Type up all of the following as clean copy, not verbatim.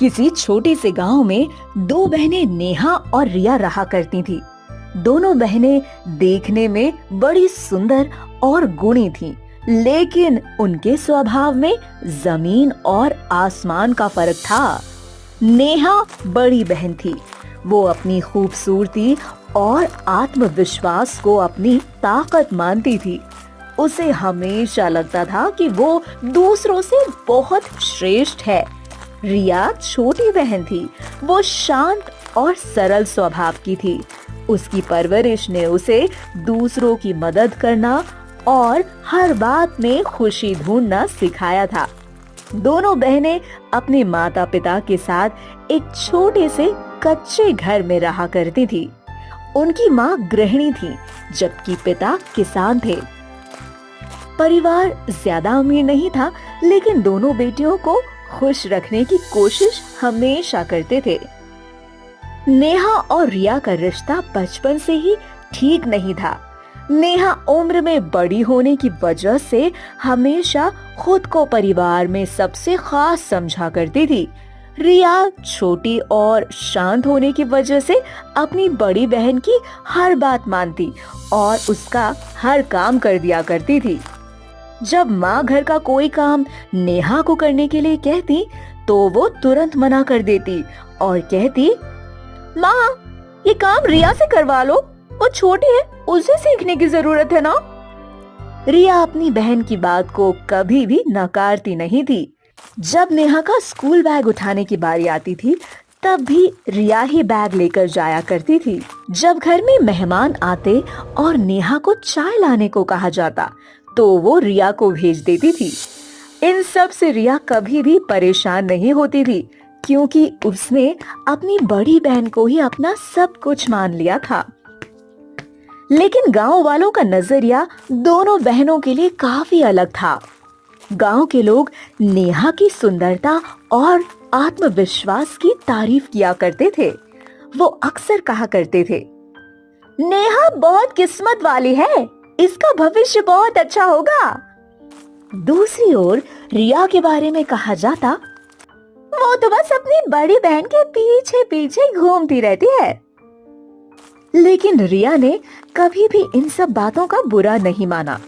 किसी छोटे से गांव में दो बहनें नेहा और रिया रहा करती थी। दोनों बहनें देखने में बड़ी सुंदर और गुणी थीं, लेकिन उनके स्वभाव में जमीन और आसमान का फर्क था। नेहा बड़ी बहन थी। वो अपनी खूबसूरती और आत्मविश्वास को अपनी ताकत मानती थी। उसे हमेशा लगता था कि वो दूसरों से बहुत श्रेष्ठ है। रिया छोटी बहन थी। वो शांत और सरल स्वभाव की थी। उसकी परवरिश ने उसे दूसरों की मदद करना और हर बात में खुशी ढूंढना सिखाया था। दोनों बहनें अपने माता पिता के साथ एक छोटे से कच्चे घर में रहा करती थी। उनकी माँ गृहिणी थी, जबकि पिता किसान थे। परिवार ज्यादा अमीर नहीं था, लेकिन दोनों बेटियों को खुश रखने की कोशिश हमेशा करते थे। नेहा और रिया का रिश्ता बचपन से ही ठीक नहीं था। नेहा उम्र में बड़ी होने की वजह से हमेशा खुद को परिवार में सबसे खास समझा करती थी। रिया छोटी और शांत होने की वजह से अपनी बड़ी बहन की हर बात मानती और उसका हर काम कर दिया करती थी। जब माँ घर का कोई काम नेहा को करने के लिए कहती, तो वो तुरंत मना कर देती और कहती, माँ, ये काम रिया से करवा लो, वो छोटी है, उसे सीखने की जरूरत है ना। रिया अपनी बहन की बात को कभी भी नकारती नहीं थी। जब नेहा का स्कूल बैग उठाने की बारी आती थी, तब भी रिया ही बैग लेकर जाया करती थी। जब घर में मेहमान आते और नेहा को चाय लाने को कहा जाता, तो वो रिया को भेज देती थी। इन सब से रिया कभी भी परेशान नहीं होती थी, क्योंकि उसने अपनी बड़ी बहन को ही अपना सब कुछ मान लिया था। लेकिन गांव वालों का नजरिया दोनों बहनों के लिए काफी अलग था। गांव के लोग नेहा की सुंदरता और आत्मविश्वास की तारीफ किया करते थे। वो अक्सर कहा करते थे, नेहा बहुत किस्मत वाली है, इसका भविष्य बहुत अच्छा होगा। दूसरी ओर रिया के बारे में कहा जाता, वो तो बस अपनी बड़ी बहन के पीछे पीछे घूमती रहती है। लेकिन रिया ने कभी भी इन सब बातों का बुरा नहीं माना।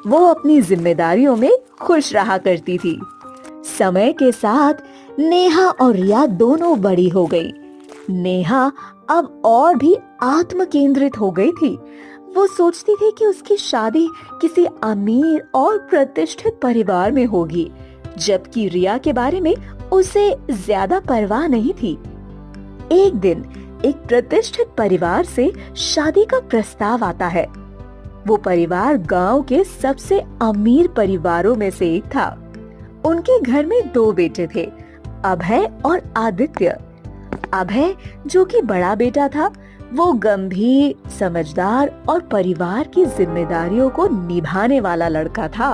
वो अपनी जिम्मेदारियों में खुश रहा करती थी। समय के साथ नेहा और रिया दोनों बड़ी हो गई। नेहा अब और भी आत्म केंद्रित हो गई थी। वो सोचती थी कि उसकी शादी किसी अमीर और प्रतिष्ठित परिवार में होगी, जबकि रिया के बारे में उसे ज्यादा परवाह नहीं थी। एक दिन एक प्रतिष्ठित परिवार से शादी का प्रस्ताव आता है। वो परिवार गांव के सबसे अमीर परिवारों में से एक था। उनके घर में दो बेटे थे, अभय और आदित्य। अभय, जो कि बड़ा बेटा था, वो गंभीर, समझदार और परिवार की जिम्मेदारियों को निभाने वाला लड़का था।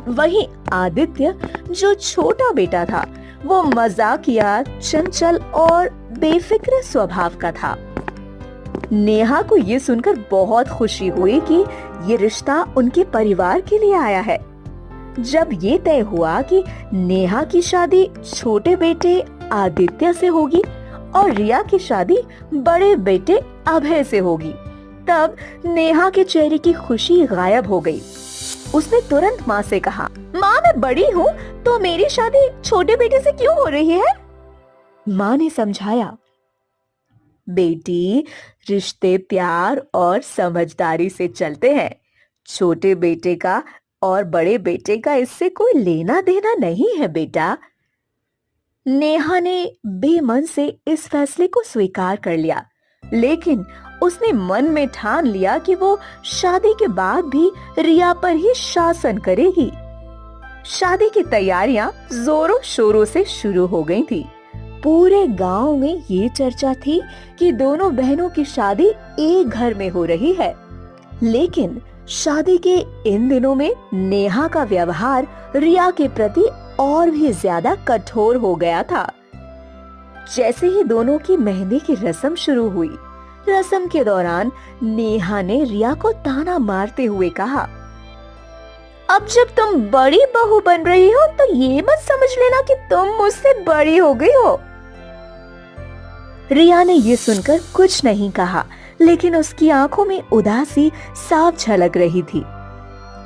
वहीं आदित्य, जो छोटा बेटा था, वो मजाकिया, चंचल और बेफिक्र स्वभाव का था। नेहा को ये सुनकर बहुत खुशी हुई कि ये रिश्ता उनके परिवार के लिए आया है। जब ये तय हुआ कि नेहा की शादी छोटे बेटे आदित्य से होगी और रिया की शादी बड़े बेटे अभय से होगी, तब नेहा के चेहरे की खुशी गायब हो गई। उसने तुरंत माँ से कहा, माँ, मैं बड़ी हूँ, तो मेरी शादी छोटे बेटे से क्यों हो रही है? माँ ने समझाया, बेटी, रिश्ते प्यार और समझदारी से चलते हैं। छोटे बेटे का और बड़े बेटे का इससे कोई लेना देना नहीं है बेटा। नेहा ने बेमन से इस फैसले को स्वीकार कर लिया, लेकिन उसने मन में ठान लिया कि वो शादी के बाद भी रिया पर ही शासन करेगी। शादी की तैयारियां जोरों शोरों से शुरू हो गई थी। पूरे गांव में ये चर्चा थी कि दोनों बहनों की शादी एक घर में हो रही है। लेकिन शादी के इन दिनों में नेहा का व्यवहार रिया के प्रति और भी ज्यादा कठोर हो गया था। जैसे ही दोनों की मेहंदी की रस्म शुरू हुई, रस्म के दौरान नेहा ने रिया को ताना मारते हुए कहा, अब जब तुम बड़ी बहू बन रही हो, तो ये मत समझ लेना कि तुम मुझसे बड़ी हो गई हो। रिया ने ये सुनकर कुछ नहीं कहा, लेकिन उसकी आंखों में उदासी साफ झलक रही थी।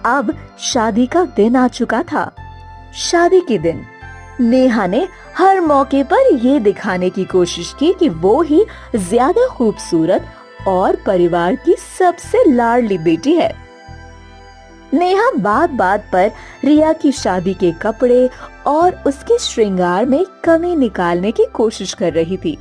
अब शादी का दिन आ चुका था। शादी के दिन नेहा ने हर मौके पर ये दिखाने की कोशिश की कि वो ही ज्यादा खूबसूरत और परिवार की सबसे लाडली बेटी है। नेहा बात बात पर रिया की शादी के कपड़े और उसके श्रृंगार में कमी निकालने की कोशिश कर रही थी।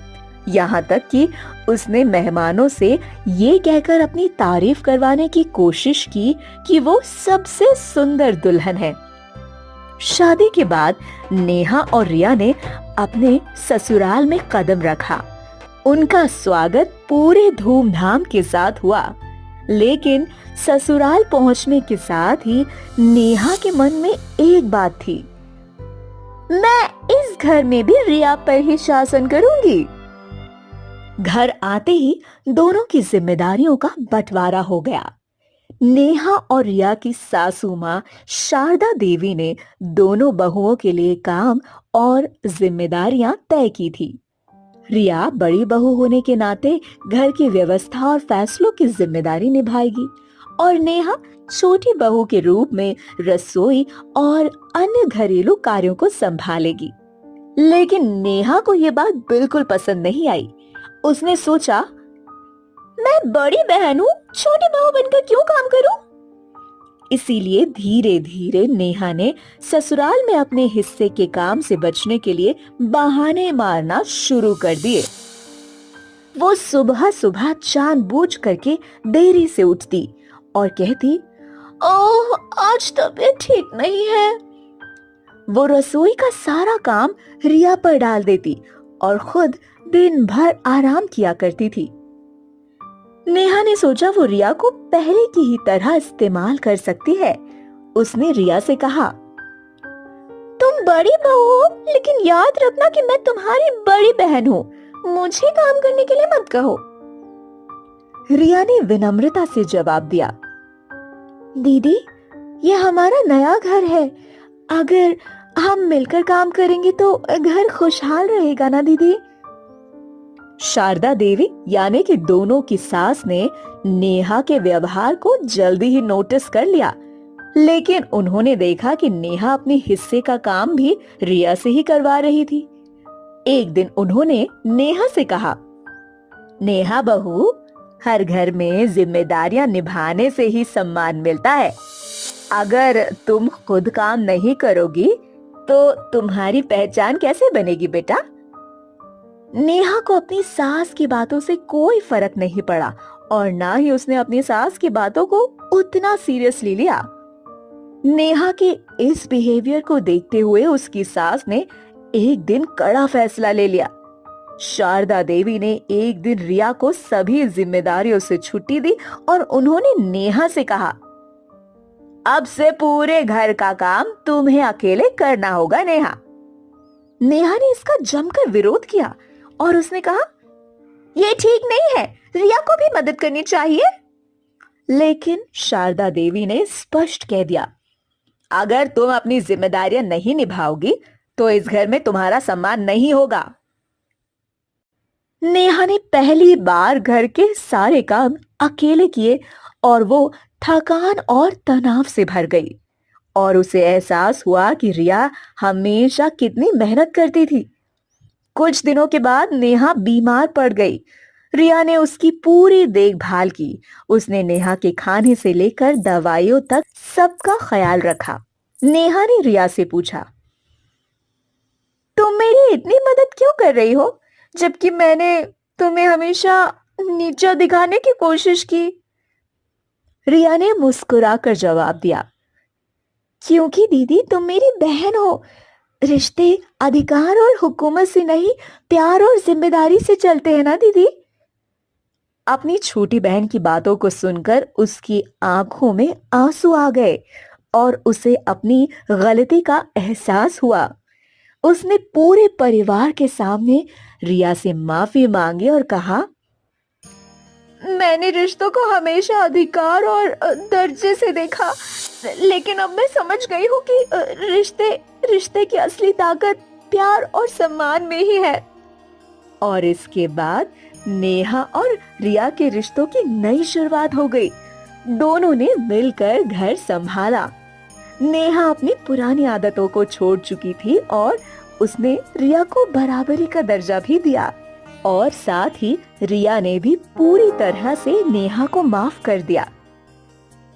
यहाँ तक कि उसने मेहमानों से ये कहकर अपनी तारीफ करवाने की कोशिश की कि वो सबसे सुंदर दुल्हन है। शादी के बाद नेहा और रिया ने अपने ससुराल में कदम रखा। उनका स्वागत पूरे धूमधाम के साथ हुआ, लेकिन ससुराल पहुंचने के साथ ही नेहा के मन में एक बात थी, मैं इस घर में भी रिया पर ही शासन करूंगी। घर आते ही दोनों की जिम्मेदारियों का बंटवारा हो गया। नेहा और रिया की सासू माँ शारदा देवी ने दोनों बहुओं के लिए काम और जिम्मेदारियां तय की थी। रिया बड़ी बहू होने के नाते घर की व्यवस्था और फैसलों की जिम्मेदारी निभाएगी और नेहा छोटी बहू के रूप में रसोई और अन्य घरेलू कार्यों को संभालेगी। लेकिन नेहा को ये बात बिल्कुल पसंद नहीं आई। उसने सोचा, मैं बड़ी बहन हूँ, छोटी बहू बनकर क्यों काम करूं? इसीलिए धीरे धीरे नेहा ने ससुराल में अपने हिस्से के काम से बचने के लिए बहाने मारना शुरू कर दिए। वो सुबह सुबह जानबूझ करके देरी से उठती और कहती, ओह आज तबीयत ठीक नहीं है। वो रसोई का सारा काम रिया पर डाल देती और खुद दिन भर आराम किया करती थी। नेहा ने सोचा वो रिया को पहले की ही तरह इस्तेमाल कर सकती है। उसने रिया से कहा, तुम बड़ी बहू हो, लेकिन याद रखना कि मैं तुम्हारी बड़ी बहन हूँ। मुझे काम करने के लिए मत कहो। रिया ने विनम्रता से जवाब दिया, दीदी ये हमारा नया घर है, अगर हम मिलकर काम करेंगे तो घर खुशहाल रहेगा ना दीदी। शारदा देवी यानी कि दोनों की सास ने नेहा के व्यवहार को जल्दी ही नोटिस कर लिया, लेकिन उन्होंने देखा कि नेहा अपने हिस्से का काम भी रिया से ही करवा रही थी। एक दिन उन्होंने नेहा से कहा, नेहा बहू, हर घर में जिम्मेदारियां निभाने से ही सम्मान मिलता है। अगर तुम खुद काम नहीं करोगी तो तुम्हारी पहचान कैसे बनेगी बेटा? नेहा को अपनी सास की बातों से कोई फर्क नहीं पड़ा और ना ही उसने अपनी सास की बातों को उतना सीरियसली लिया। नेहा के इस बिहेवियर को देखते हुए उसकी सास ने एक दिन कड़ा फैसला ले लिया। शारदा देवी ने एक दिन रिया को सभी जिम्मेदारियों से छुट्टी दी और उन्होंने नेहा से कहा, अब से पूरे घर का काम तुम्हें अकेले करना होगा नेहा। नेहा ने इसका जमकर विरोध किया और उसने कहा, ये ठीक नहीं है, रिया को भी मदद करनी चाहिए। लेकिन शारदा देवी ने स्पष्ट कह दिया, अगर तुम अपनी जिम्मेदारियां नहीं निभाओगी तो इस घर में तुम्हारा सम्मान नहीं होगा। नेहा ने पहली बार घर के सारे काम अकेले किए और वो थकान और तनाव से भर गई और उसे एहसास हुआ कि रिया हमेशा कितनी मेहनत करती थी। कुछ दिनों के बाद नेहा बीमार पड़ गई। रिया ने उसकी पूरी देखभाल की। उसने नेहा के खाने से लेकर दवाइयों तक सबका ख्याल रखा। नेहा ने रिया से पूछा, तुम मेरी इतनी मदद क्यों कर रही हो, जबकि मैंने तुम्हें हमेशा नीचा दिखाने की कोशिश की? रिया ने मुस्कुराकर जवाब दिया, क्योंकि दीदी तुम मेरी बहन हो। रिश्ते अधिकार और हुकूमत से नहीं, प्यार और जिम्मेदारी से चलते हैं ना दीदी। अपनी छोटी बहन की बातों को सुनकर उसकी आंखों में आंसू आ गए और उसे अपनी गलती का एहसास हुआ। उसने पूरे परिवार के सामने रिया से माफी मांगी और कहा, मैंने रिश्तों को हमेशा अधिकार और दर्जे से देखा, लेकिन अब मैं समझ गई हूँ कि रिश्ते की असली ताकत प्यार और सम्मान में ही है। और इसके बाद नेहा और रिया के रिश्तों की नई शुरुआत हो गई। दोनों ने मिलकर घर संभाला। नेहा अपनी पुरानी आदतों को छोड़ चुकी थी और उसने रिया को बराबरी का दर्जा भी दिया। और साथ ही रिया ने भी पूरी तरह से नेहा को माफ कर दिया।